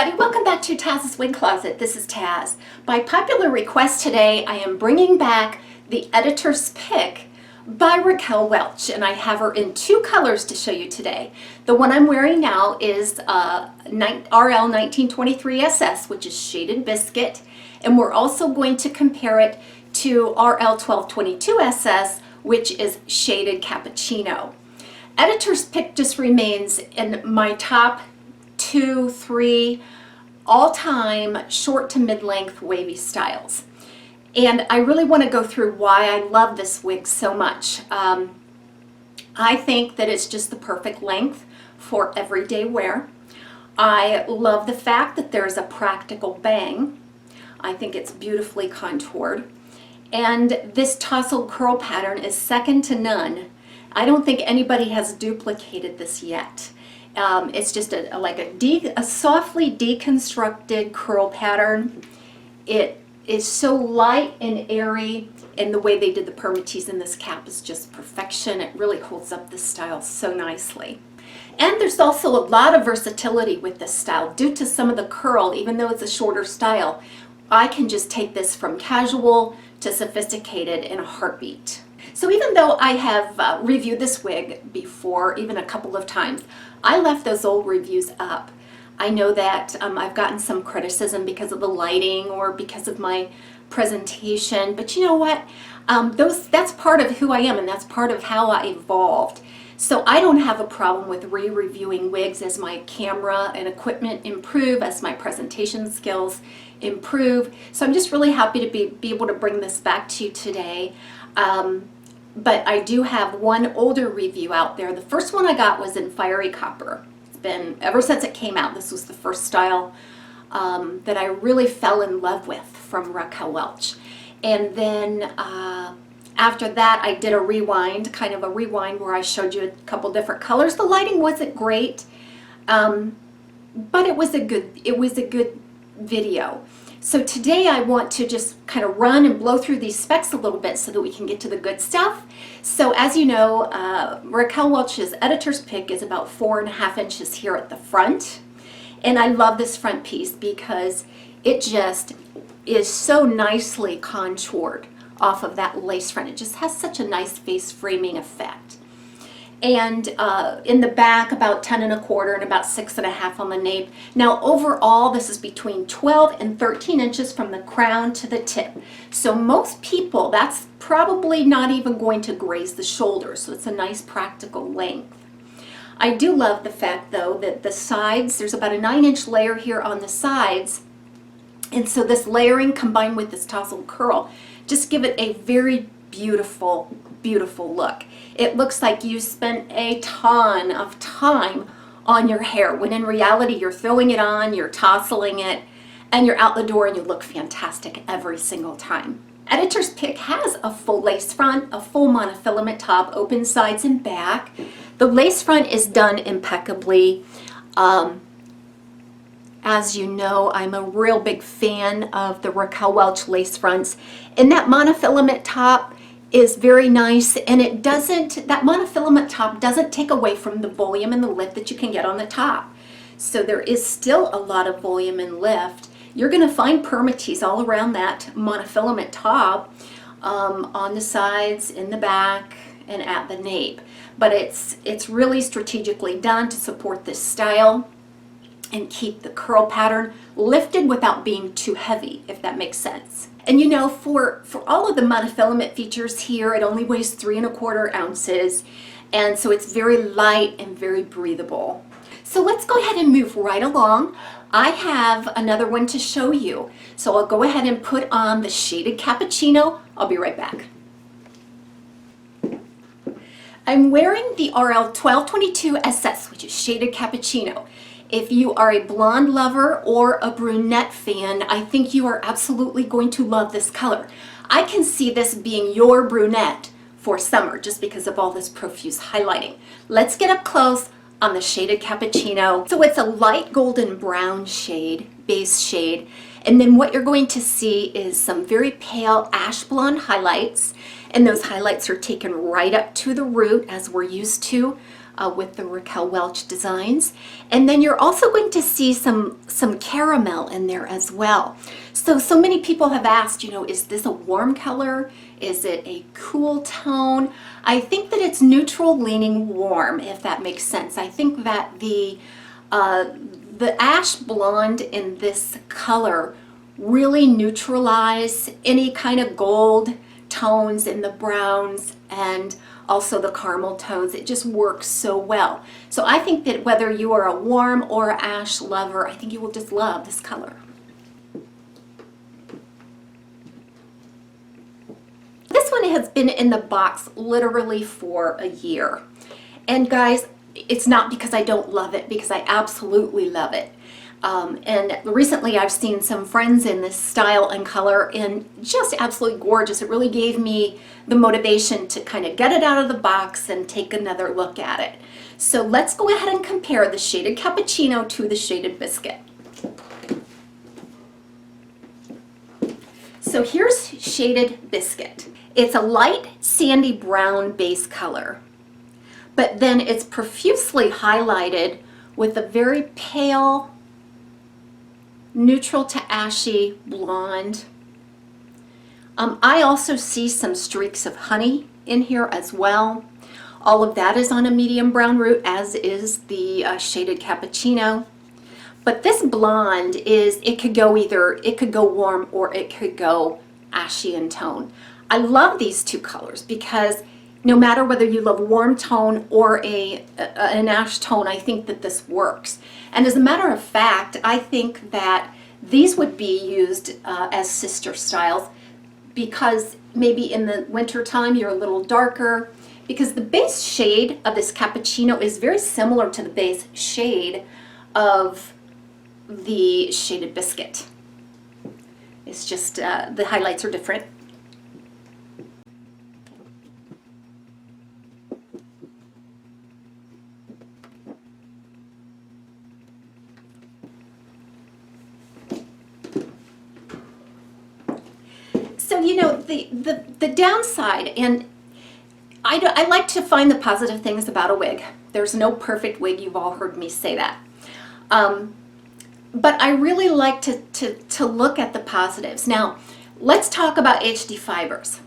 everybody, welcome back to TAZ's Wig Closet. This is Taz. By popular request today, I am bringing back the Editor's Pick by Raquel Welch, and I have her in two colors to show you today. The one I'm wearing now is RL19 SS, which is Shaded Biscuit, and we're also going to compare it to RL12 SS, which is Shaded Cappuccino. Editor's Pick just remains in my top 2, 3 all-time short to mid-length wavy styles. And I really want to go through why I love this wig so much. I think that it's just the perfect length for everyday wear. I love the fact that there's a practical bang. I think it's beautifully contoured. And this tousled curl pattern is second to none. I don't think anybody has duplicated this yet. It's just a softly deconstructed curl pattern. It is so light and airy, and the way they did the permatease in this cap is just perfection. It really holds up this style so nicely. And there's also a lot of versatility with this style due to some of the curl. Even though it's a shorter style, I can just take this from casual to sophisticated in a heartbeat. So even though I have reviewed this wig before, even a couple of times, I left those old reviews up. I know that I've gotten some criticism because of the lighting or because of my presentation, but you know what? That's part of who I am, and that's part of how I evolved. So I don't have a problem with re-reviewing wigs as my camera and equipment improve, as my presentation skills improve. So I'm just really happy to be able to bring this back to you today. But I do have one older review out there. The first one I got was in Fiery Copper. It's been, ever since it came out, this was the first style that I really fell in love with from Raquel Welch. And then after that, I did a rewind, kind of a rewind where I showed you a couple different colors. The lighting wasn't great, but it was a good video. So today I want to just kind of run and blow through these specs a little bit so that we can get to the good stuff. So as you know, Raquel Welch's Editor's Pick is about 4.5 inches here at the front. And I love this front piece because it just is so nicely contoured off of that lace front. It just has such a nice face framing effect. And in the back, about 10 1/4 and about 6 1/2 on the nape. Now overall, this is between 12 and 13 inches from the crown to the tip. So most people, that's probably not even going to graze the shoulder, so it's a nice practical length. I do love the fact though that the sides, there's about a 9-inch layer here on the sides, and so this layering combined with this tousled curl just give it a very beautiful look. It looks like you spent a ton of time on your hair, when in reality you're throwing it on, you're tousling it, and you're out the door and you look fantastic every single time. Editor's Pick has a full lace front, a full monofilament top, open sides and back. The lace front is done impeccably. As you know, I'm a real big fan of the Raquel Welch lace fronts, and that monofilament top is very nice, and that monofilament top doesn't take away from the volume and the lift that you can get on the top. So there is still a lot of volume and lift. You're going to find permatease all around that monofilament top, on the sides, in the back, and at the nape. But it's really strategically done to support this style and keep the curl pattern lifted without being too heavy, if that makes sense. And you know, for all of the monofilament features here, it only weighs 3 1/4 ounces, and so it's very light and very breathable. So let's go ahead and move right along. I have another one to show you. So I'll go ahead and put on the Shaded Cappuccino. I'll be right back. I'm wearing the RL12 SS, which is Shaded Cappuccino. If you are a blonde lover or a brunette fan, I think you are absolutely going to love this color. I can see this being your brunette for summer just because of all this profuse highlighting. Let's get up close on the Shaded Cappuccino. So it's a light golden brown shade, base shade, and then what you're going to see is some very pale ash blonde highlights, and those highlights are taken right up to the root as we're used to with the Raquel Welch designs. And then you're also going to see some caramel in there as well. So many people have asked, you know, is this a warm color? Is it a cool tone? I think that it's neutral leaning warm, if that makes sense. I think that the ash blonde in this color really neutralize any kind of gold tones in the browns and also the caramel tones. It just works so well. So I think that whether you are a warm or ash lover, I think you will just love this color. This one has been in the box literally for a year. And guys, it's not because I don't love it, because I absolutely love it. And recently I've seen some friends in this style and color, and just absolutely gorgeous. It really gave me the motivation to kind of get it out of the box and take another look at it. So let's go ahead and compare the Shaded Cappuccino to the Shaded Biscuit. So here's Shaded Biscuit. It's a light sandy brown base color, but then it's profusely highlighted with a very pale neutral to ashy blonde. I also see some streaks of honey in here as well. All of that is on a medium brown root, as is the Shaded Cappuccino. But this blonde it could go warm or it could go ashy in tone. I love these two colors because no matter whether you love warm tone or an ash tone, I think that this works. And as a matter of fact, I think that these would be used as sister styles, because maybe in the winter time you're a little darker, because the base shade of this cappuccino is very similar to the base shade of the Shaded Biscuit. It's just the highlights are different. So, you know, the downside, and I like to find the positive things about a wig. There's no perfect wig, you've all heard me say that. But I really like to look at the positives. Now, let's talk about HD fibers.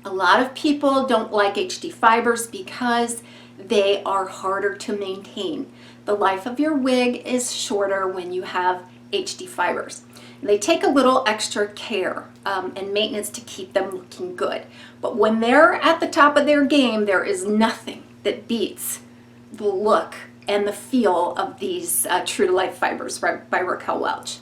A lot of people don't like HD fibers because they are harder to maintain. The life of your wig is shorter when you have HD fibers. They take a little extra care and maintenance to keep them looking good. But when they're at the top of their game, there is nothing that beats the look and the feel of these True to Life fibers by Raquel Welch.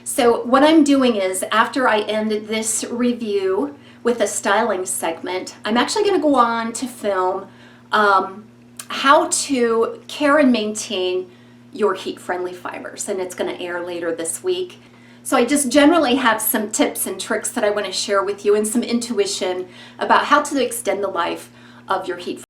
So what I'm doing is, after I end this review with a styling segment, I'm actually going to go on to film how to care and maintain your heat-friendly fibers, and it's going to air later this week. So I just generally have some tips and tricks that I want to share with you, and some intuition about how to extend the life of your heat.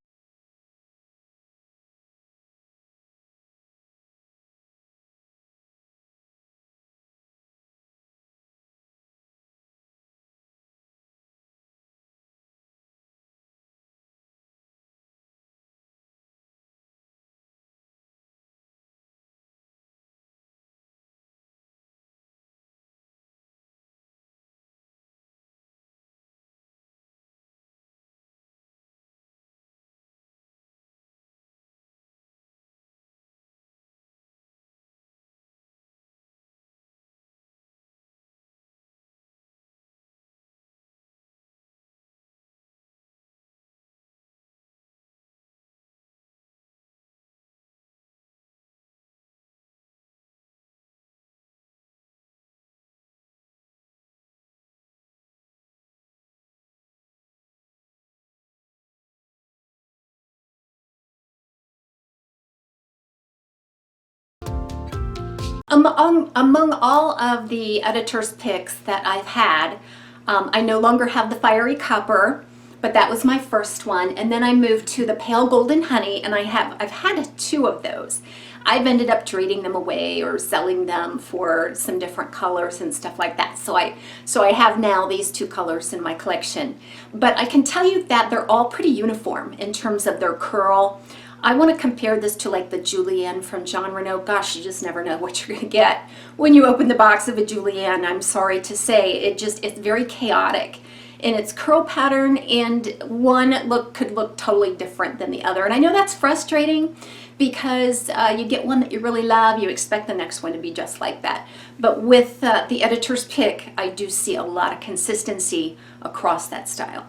Among all of the editor's picks that I've had, I no longer have the fiery copper, but that was my first one. And then I moved to the pale golden honey, and I've had two of those. I've ended up trading them away or selling them for some different colors and stuff like that. So I have now these two colors in my collection. But I can tell you that they're all pretty uniform in terms of their curl. I want to compare this to like the Julienne from John Renault. Gosh, you just never know what you're going to get when you open the box of a Julienne. I'm sorry to say, it's very chaotic in its curl pattern, and one look could look totally different than the other. And I know that's frustrating because you get one that you really love, you expect the next one to be just like that. But with the Editor's Pick, I do see a lot of consistency across that style.